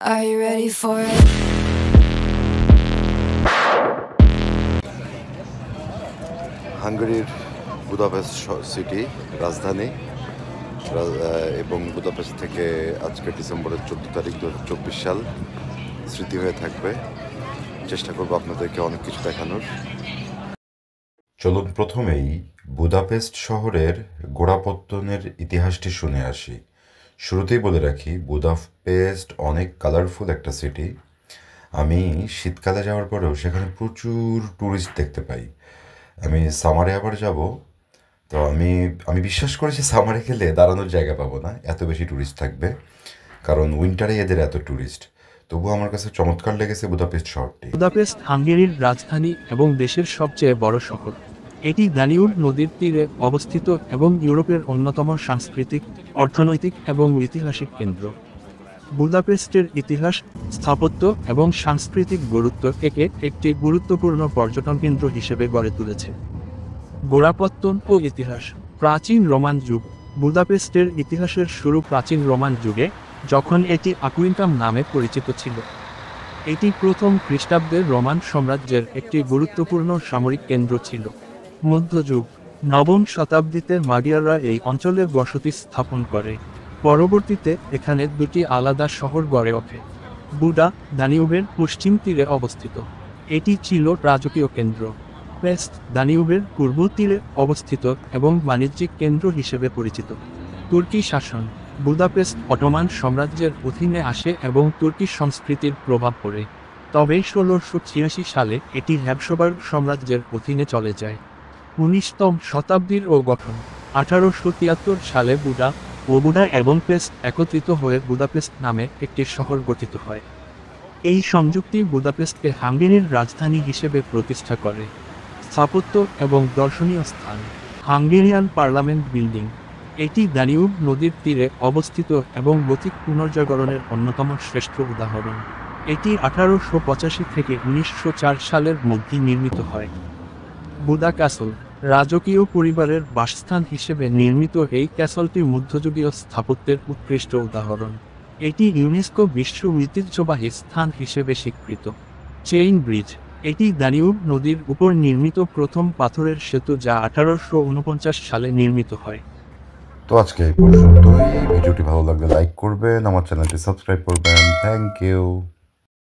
Are you ready for it? হাঙ্গেরির Budapest city রাজধানী এবং বুদাপেস্ট থেকে আজকে ডিসেম্বরের 14 তারিখ 2024 সাল স্মৃতি হয়ে থাকবে। চেষ্টা করবো আপনাদেরকে অনেক কিছু দেখানোর। চলুন প্রথমেই বুদাপেস্ট শহরের গোড়াপত্তনের ইতিহাসটি শুনে আসি। শুরুতেই বলে রাখি, বুদাপেস্ট অনেক কালারফুল একটা সিটি। আমি শীতকালে যাওয়ার পরেও সেখানে প্রচুর ট্যুরিস্ট দেখতে পাই। আমি সামারে আবার যাব, তো আমি বিশ্বাস করি যে সামারে গেলে দাঁড়ানোর জায়গা পাবো না, এত বেশি ট্যুরিস্ট থাকবে, কারণ উইন্টারে এদের এত ট্যুরিস্ট। তবুও আমার কাছে চমৎকার লেগেছে বুদাপেস্ট শহরটি। বুদাপেস্ট হাঙ্গেরির রাজধানী এবং দেশের সবচেয়ে বড় শহর। এটি দানিউব নদীর তীরে অবস্থিত এবং ইউরোপের অন্যতম সাংস্কৃতিক, অর্থনৈতিক এবং ঐতিহাসিক কেন্দ্র। বুদাপেস্টের ইতিহাস, স্থাপত্য এবং সাংস্কৃতিক গুরুত্ব একে একটি গুরুত্বপূর্ণ পর্যটন কেন্দ্র হিসেবে গড়ে তুলেছে। গোড়াপত্তন ও ইতিহাস। প্রাচীন রোমান যুগ। বুদাপেস্টের ইতিহাসের শুরু প্রাচীন রোমান যুগে, যখন এটি আকুইনকাম নামে পরিচিত ছিল। এটি প্রথম খ্রিস্টাব্দের রোমান সাম্রাজ্যের একটি গুরুত্বপূর্ণ সামরিক কেন্দ্র ছিল। মধ্যযুগ। নবম শতাব্দীতে মাগিয়াররা এই অঞ্চলে বসতি স্থাপন করে। পরবর্তীতে এখানে দুটি আলাদা শহর গড়ে ওঠে। বুডা, দানিউবের পশ্চিম তীরে অবস্থিত। এটি ছিল রাজকীয় কেন্দ্র। পেস্ট, দানিউবের পূর্ব তীরে অবস্থিত এবং বাণিজ্যিক কেন্দ্র হিসেবে পরিচিত। তুর্কি শাসন। বুদাপেস্ট অটোমান সাম্রাজ্যের অধীনে আসে এবং তুর্কি সংস্কৃতির প্রভাব পড়ে। তবে 1686 সালে এটি হ্যাবসবার্গ সাম্রাজ্যের অধীনে চলে যায়। 19ম শতাব্দীর গঠন। 1873 সালে বুডা এবং পেস্ট একত্রিত হয়ে বুদাপেস্ট নামে একটি শহর গঠিত হয়। এই সংযুক্তি বুদাপেস্টকে হাঙ্গেরির রাজধানী হিসেবে প্রতিষ্ঠা করে। স্থাপত্য এবং দর্শনীয় স্থান। Hungarian parliament building. এটি দানিউব নদীর তীরে অবস্থিত এবং গথিক পুনর্জাগরণের অন্যতম শ্রেষ্ঠ উদাহরণ। এটি 1885 থেকে 1904 সালের মধ্যে নির্মিত হয়। বুদা ক্যাসল। রাজকীয় পরিবারের বাসস্থান হিসেবে নির্মিত এই ক্যাসলটি মধ্যযুগীয় স্থাপত্যের উৎকৃষ্ট উদাহরণ। এটি ইউনেস্কো বিশ্ব ঐতিহ্যবাহী স্থান হিসেবে স্বীকৃত। Chain bridge. এটি দানিউব নদীর উপর নির্মিত প্রথম পাথরের সেতু, যা 1849 সালে নির্মিত হয়। তো আজকে এই পর্যন্তই। ভিডিওটি ভালো লাগলে লাইক করবেন, আমার চ্যানেলটি সাবস্ক্রাইব করবেন। Thank you.